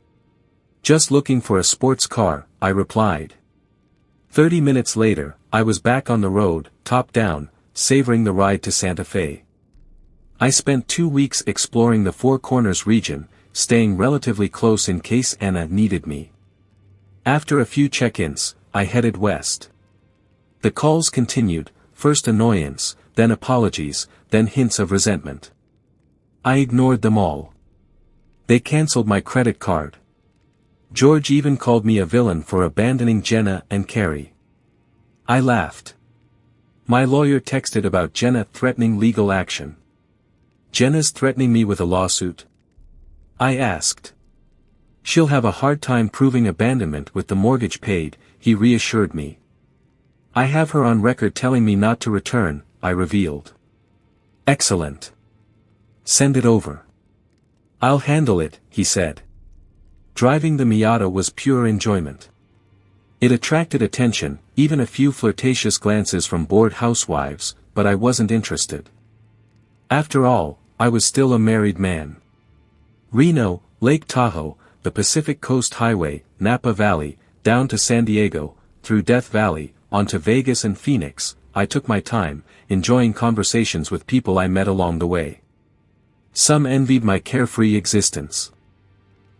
Just looking for a sports car, I replied. 30 minutes later, I was back on the road, top down, savoring the ride to Santa Fe. I spent 2 weeks exploring the Four Corners region, staying relatively close in case Anna needed me. After a few check-ins, I headed west. The calls continued, first annoyance, then apologies, then hints of resentment. I ignored them all. They canceled my credit card. George even called me a villain for abandoning Jenna and Carrie. I laughed. My lawyer texted about Jenna threatening legal action. Jenna's threatening me with a lawsuit? I asked. She'll have a hard time proving abandonment with the mortgage paid, he reassured me. I have her on record telling me not to return, I revealed. Excellent. Send it over. I'll handle it, he said. Driving the Miata was pure enjoyment. It attracted attention, even a few flirtatious glances from bored housewives, but I wasn't interested. After all, I was still a married man. Reno, Lake Tahoe, the Pacific Coast Highway, Napa Valley, down to San Diego, through Death Valley, onto Vegas and Phoenix, I took my time, enjoying conversations with people I met along the way. Some envied my carefree existence.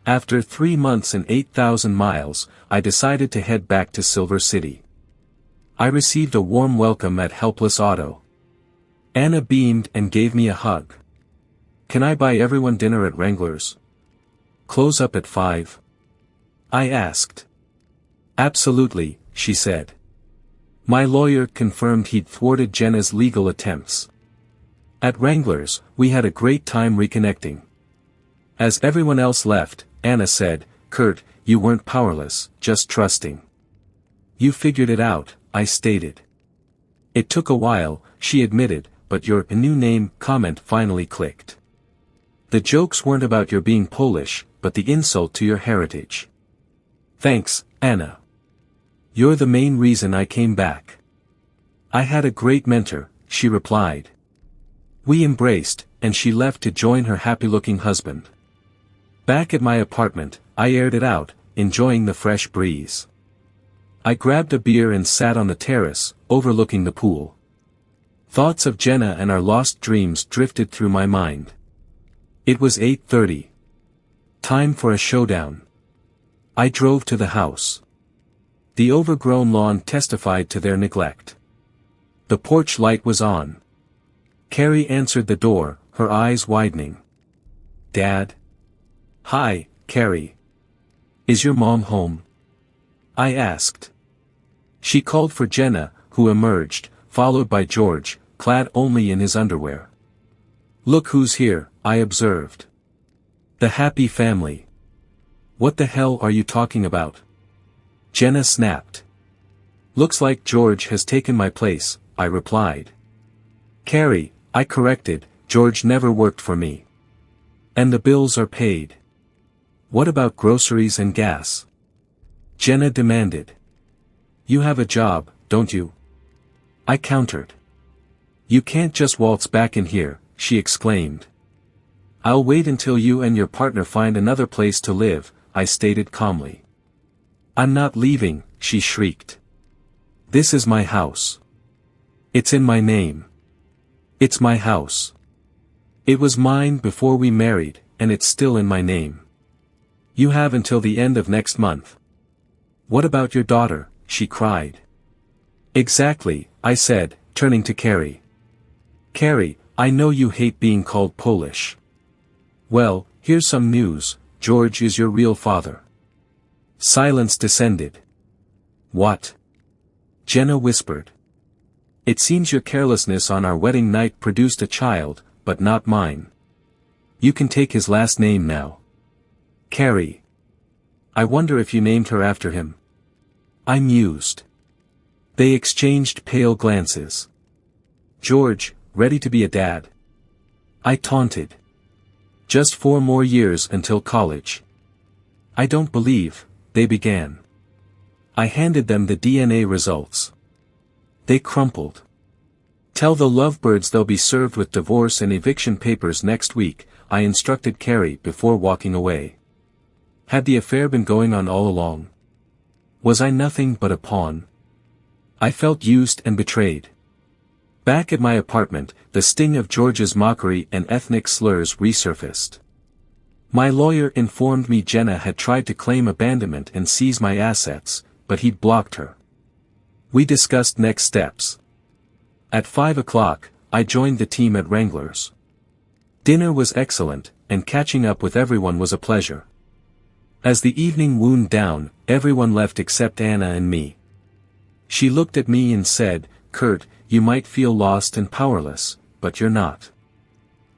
After 3 months and 8,000 miles, I decided to head back to Silver City. I received a warm welcome at Helpless Auto. Anna beamed and gave me a hug. Can I buy everyone dinner at Wrangler's? Close up at 5? I asked. Absolutely, she said. My lawyer confirmed he'd thwarted Jenna's legal attempts. At Wrangler's, we had a great time reconnecting. As everyone else left, Anna said, Kurt, you weren't powerless, just trusting. You figured it out, I stated. It took a while, she admitted, but your new name comment finally clicked. The jokes weren't about your being Polish, but the insult to your heritage. Thanks, Anna. You're the main reason I came back. I had a great mentor, she replied. We embraced, and she left to join her happy-looking husband. Back at my apartment, I aired it out, enjoying the fresh breeze. I grabbed a beer and sat on the terrace, overlooking the pool. Thoughts of Jenna and our lost dreams drifted through my mind. It was 8:30. Time for a showdown. I drove to the house. The overgrown lawn testified to their neglect. The porch light was on. Carrie answered the door, her eyes widening. Dad? Hi, Carrie. Is your mom home? I asked. She called for Jenna, who emerged, followed by George, clad only in his underwear. Look who's here, I observed. The happy family. What the hell are you talking about? Jenna snapped. Looks like George has taken my place, I replied. Carrie, I corrected, George never worked for me. And the bills are paid. What about groceries and gas? Jenna demanded. You have a job, don't you? I countered. You can't just waltz back in here, she exclaimed. I'll wait until you and your partner find another place to live, I stated calmly. I'm not leaving, she shrieked. This is my house. It's in my name. It's my house. It was mine before we married, and it's still in my name. You have until the end of next month. What about your daughter? She cried. Exactly, I said, turning to Carrie. Carrie, I know you hate being called Polish. Well, here's some news, George is your real father. Silence descended. What? Jenna whispered. It seems your carelessness on our wedding night produced a child, but not mine. You can take his last name now. Carrie. I wonder if you named her after him. I mused. They exchanged pale glances. George, ready to be a dad? I taunted. Just 4 more years until college. I don't believe, they began. I handed them the DNA results. They crumpled. Tell the lovebirds they'll be served with divorce and eviction papers next week, I instructed Carrie before walking away. Had the affair been going on all along? Was I nothing but a pawn? I felt used and betrayed. Back at my apartment, the sting of George's mockery and ethnic slurs resurfaced. My lawyer informed me Jenna had tried to claim abandonment and seize my assets, but he'd blocked her. We discussed next steps. At 5 o'clock, I joined the team at Wrangler's. Dinner was excellent, and catching up with everyone was a pleasure. As the evening wound down, everyone left except Anna and me. She looked at me and said, Kurt, you might feel lost and powerless, but you're not.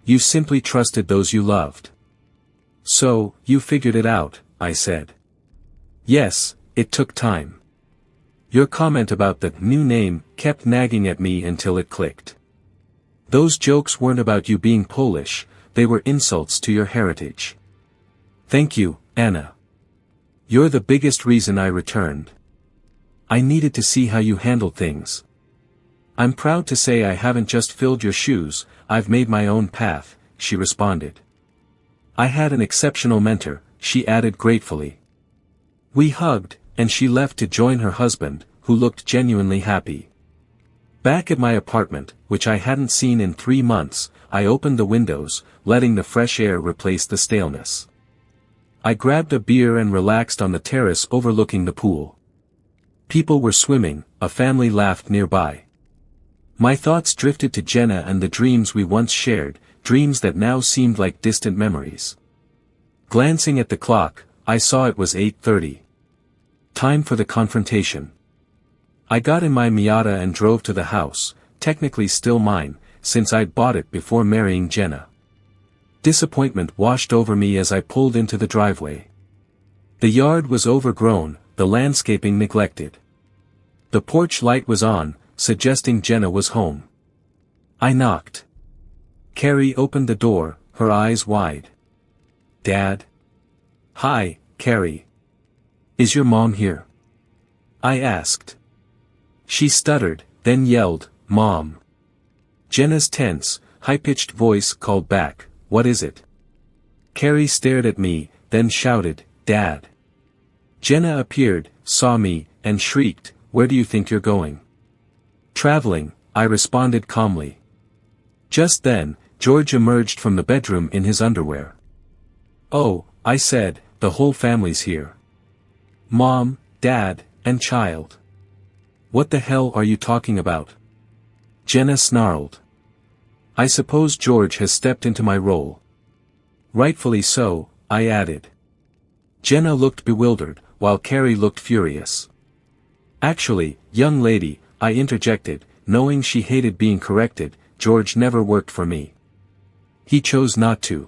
You simply trusted those you loved. So, you figured it out, I said. Yes, it took time. Your comment about the new name kept nagging at me until it clicked. Those jokes weren't about you being Polish, they were insults to your heritage. Thank you, Anna. You're the biggest reason I returned. I needed to see how you handled things. I'm proud to say I haven't just filled your shoes, I've made my own path, she responded. I had an exceptional mentor, she added gratefully. We hugged, and she left to join her husband, who looked genuinely happy. Back at my apartment, which I hadn't seen in 3 months, I opened the windows, letting the fresh air replace the staleness. I grabbed a beer and relaxed on the terrace overlooking the pool. People were swimming, a family laughed nearby. My thoughts drifted to Jenna and the dreams we once shared, dreams that now seemed like distant memories. Glancing at the clock, I saw it was 8:30. Time for the confrontation. I got in my Miata and drove to the house, technically still mine, since I'd bought it before marrying Jenna. Disappointment washed over me as I pulled into the driveway. The yard was overgrown, the landscaping neglected. The porch light was on, suggesting Jenna was home. I knocked. Carrie opened the door, her eyes wide. Dad? Hi, Carrie. Is your mom here? I asked. She stuttered, then yelled, Mom. Jenna's tense, high-pitched voice called back, What is it? Carrie stared at me, then shouted, Dad. Jenna appeared, saw me, and shrieked, Where do you think you're going? Traveling, I responded calmly. Just then, George emerged from the bedroom in his underwear. Oh, I said, the whole family's here. Mom, Dad, and child. What the hell are you talking about? Jenna snarled. I suppose George has stepped into my role. Rightfully so, I added. Jenna looked bewildered, while Carrie looked furious. Actually, young lady, I interjected, knowing she hated being corrected, George never worked for me. He chose not to.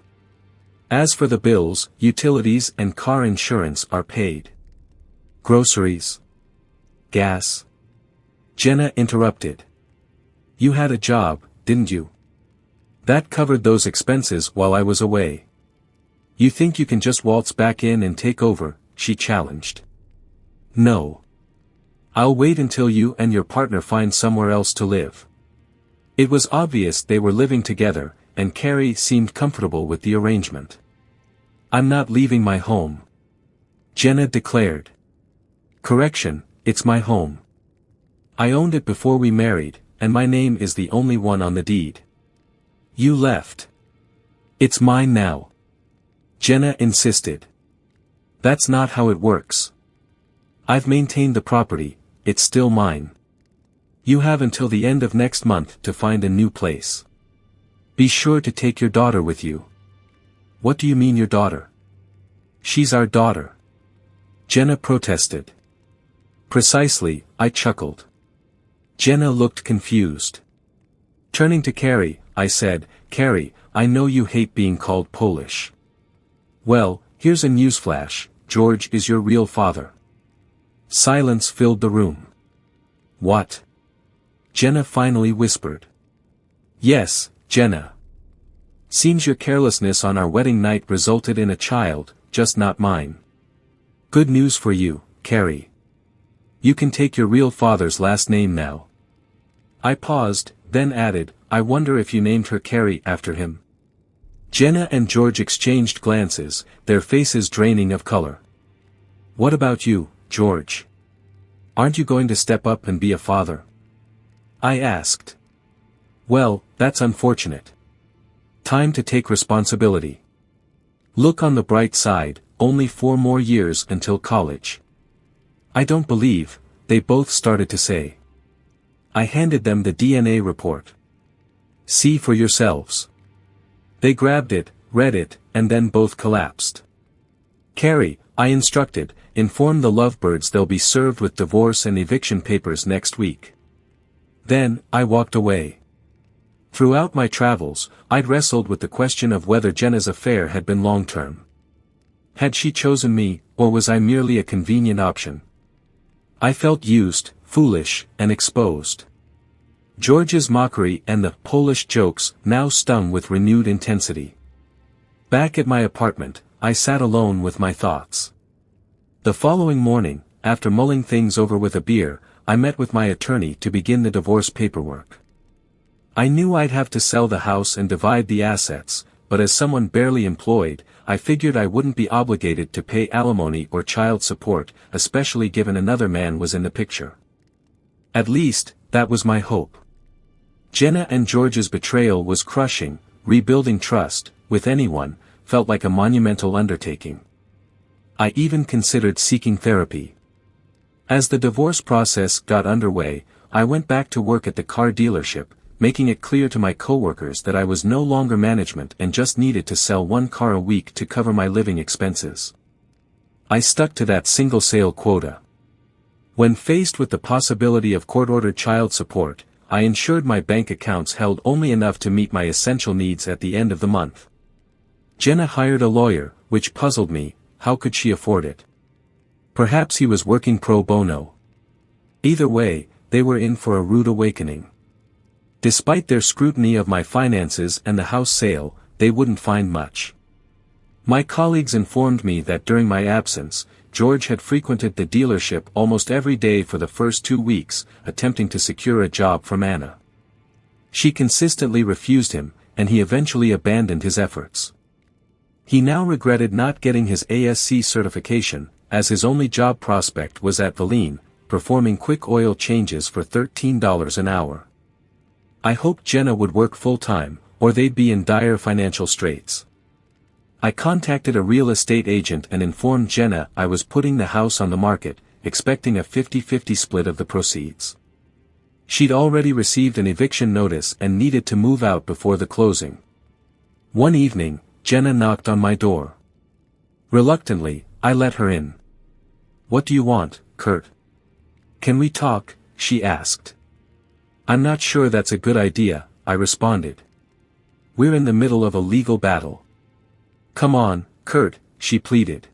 As for the bills, utilities and car insurance are paid. Groceries. Gas. Jenna interrupted. You had a job, didn't you? That covered those expenses while I was away. You think you can just waltz back in and take over, she challenged. No. I'll wait until you and your partner find somewhere else to live. It was obvious they were living together, and Carrie seemed comfortable with the arrangement. I'm not leaving my home. Jenna declared. Correction, it's my home. I owned it before we married, and my name is the only one on the deed. You left. It's mine now. Jenna insisted. That's not how it works. I've maintained the property, it's still mine. You have until the end of next month to find a new place. Be sure to take your daughter with you. What do you mean your daughter? She's our daughter. Jenna protested. Precisely, I chuckled. Jenna looked confused. Turning to Carrie, I said, Carrie, I know you hate being called Polish. Well, here's a newsflash, George is your real father. Silence filled the room. What? Jenna finally whispered. Yes, Jenna. Seems your carelessness on our wedding night resulted in a child, just not mine. Good news for you, Carrie. You can take your real father's last name now. I paused, then added, I wonder if you named her Carrie after him. Jenna and George exchanged glances, their faces draining of color. What about you, George? Aren't you going to step up and be a father? I asked. Well, that's unfortunate. Time to take responsibility. Look on the bright side, only 4 more years until college. I don't believe, they both started to say. I handed them the DNA report. See for yourselves. They grabbed it, read it, and then both collapsed. Carrie, I instructed, inform the lovebirds they'll be served with divorce and eviction papers next week. Then, I walked away. Throughout my travels, I'd wrestled with the question of whether Jenna's affair had been long-term. Had she chosen me, or was I merely a convenient option? I felt used, foolish, and exposed. George's mockery and the Polish jokes now stung with renewed intensity. Back at my apartment, I sat alone with my thoughts. The following morning, after mulling things over with a beer, I met with my attorney to begin the divorce paperwork. I knew I'd have to sell the house and divide the assets, but as someone barely employed, I figured I wouldn't be obligated to pay alimony or child support, especially given another man was in the picture. At least, that was my hope. Jenna and George's betrayal was crushing, rebuilding trust, with anyone, felt like a monumental undertaking. I even considered seeking therapy. As the divorce process got underway, I went back to work at the car dealership, making it clear to my coworkers that I was no longer management and just needed to sell 1 car a week to cover my living expenses. I stuck to that single sale quota. When faced with the possibility of court-ordered child support, I ensured my bank accounts held only enough to meet my essential needs at the end of the month. Jenna hired a lawyer, which puzzled me. How could she afford it? Perhaps he was working pro bono. Either way, they were in for a rude awakening. Despite their scrutiny of my finances and the house sale, they wouldn't find much. My colleagues informed me that during my absence, George had frequented the dealership almost every day for the first 2 weeks, attempting to secure a job from Anna. She consistently refused him, and he eventually abandoned his efforts. He now regretted not getting his ASC certification, as his only job prospect was at Valine, performing quick oil changes for $13 an hour. I hoped Jenna would work full-time, or they'd be in dire financial straits. I contacted a real estate agent and informed Jenna I was putting the house on the market, expecting a 50-50 split of the proceeds. She'd already received an eviction notice and needed to move out before the closing. One evening, Jenna knocked on my door. Reluctantly, I let her in. "What do you want, Kurt?" "Can we talk?" she asked. "I'm not sure that's a good idea," I responded. "We're in the middle of a legal battle." "Come on, Kurt," she pleaded.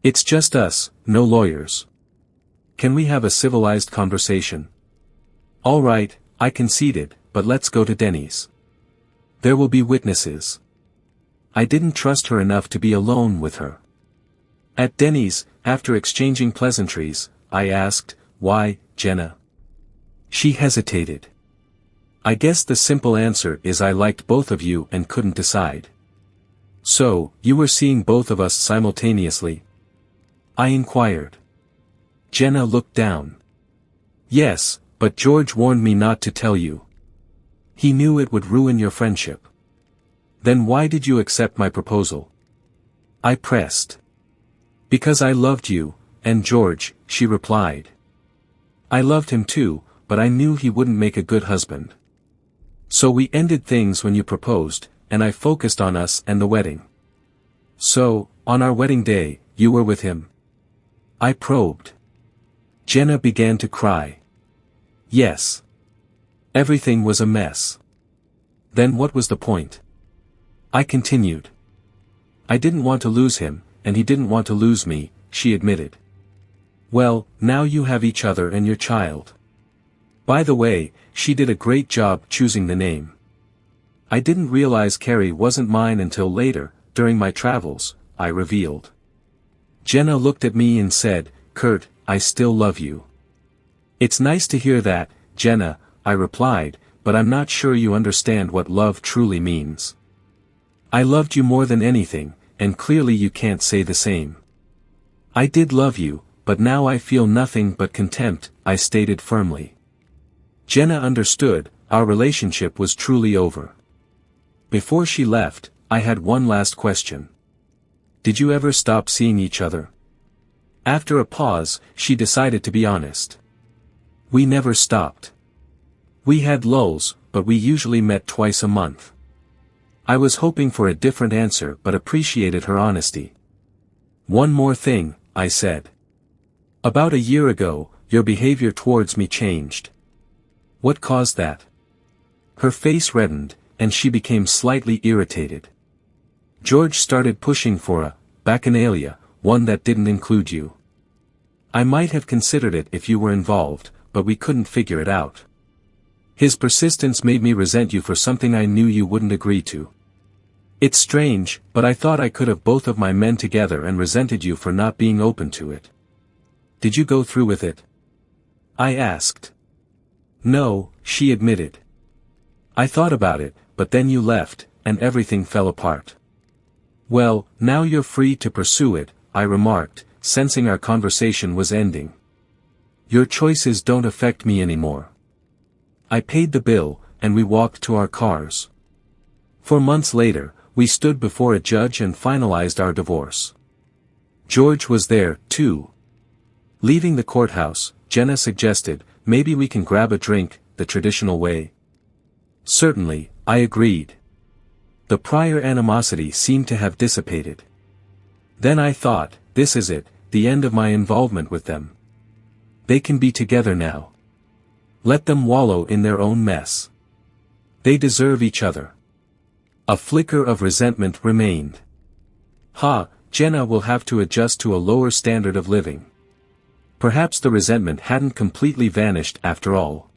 "It's just us, no lawyers. Can we have a civilized conversation?" "All right," I conceded, "but let's go to Denny's. There will be witnesses." I didn't trust her enough to be alone with her. At Denny's, after exchanging pleasantries, I asked, "Why, Jenna?" She hesitated. "I guess the simple answer is I liked both of you and couldn't decide." "So, you were seeing both of us simultaneously?" I inquired. Jenna looked down. "Yes, but George warned me not to tell you. He knew it would ruin your friendship." "Then why did you accept my proposal?" I pressed. "Because I loved you, and George," she replied. "I loved him too, but I knew he wouldn't make a good husband. So we ended things when you proposed, and I focused on us and the wedding." "So, on our wedding day, you were with him?" I probed. Jenna began to cry. "Yes. Everything was a mess." "Then what was the point?" I continued. "I didn't want to lose him, and he didn't want to lose me," she admitted. "Well, now you have each other and your child. By the way, she did a great job choosing the name. I didn't realize Carrie wasn't mine until later, during my travels," I revealed. Jenna looked at me and said, "Kurt, I still love you." "It's nice to hear that, Jenna," I replied, "but I'm not sure you understand what love truly means. I loved you more than anything, and clearly you can't say the same." "I did love you, but now I feel nothing but contempt," I stated firmly. Jenna understood, our relationship was truly over. Before she left, I had one last question. "Did you ever stop seeing each other?" After a pause, she decided to be honest. "We never stopped. We had lulls, but we usually met twice a month." I was hoping for a different answer but appreciated her honesty. "One more thing," I said. "About a year ago, your behavior towards me changed. What caused that?" Her face reddened, and she became slightly irritated. "George started pushing for a bacchanalia, one that didn't include you. I might have considered it if you were involved, but we couldn't figure it out. His persistence made me resent you for something I knew you wouldn't agree to. It's strange, but I thought I could have both of my men together and resented you for not being open to it. Did you go through with it?" I asked. "No," she admitted. "I thought about it, but then you left, and everything fell apart." "Well, now you're free to pursue it," I remarked, sensing our conversation was ending. "Your choices don't affect me anymore." I paid the bill, and we walked to our cars. 4 months later, we stood before a judge and finalized our divorce. George was there, too. Leaving the courthouse, Jenna suggested, "Maybe we can grab a drink, the traditional way." "Certainly," I agreed. The prior animosity seemed to have dissipated. Then I thought, this is it, the end of my involvement with them. They can be together now. Let them wallow in their own mess. They deserve each other. A flicker of resentment remained. Jenna will have to adjust to a lower standard of living. Perhaps the resentment hadn't completely vanished after all.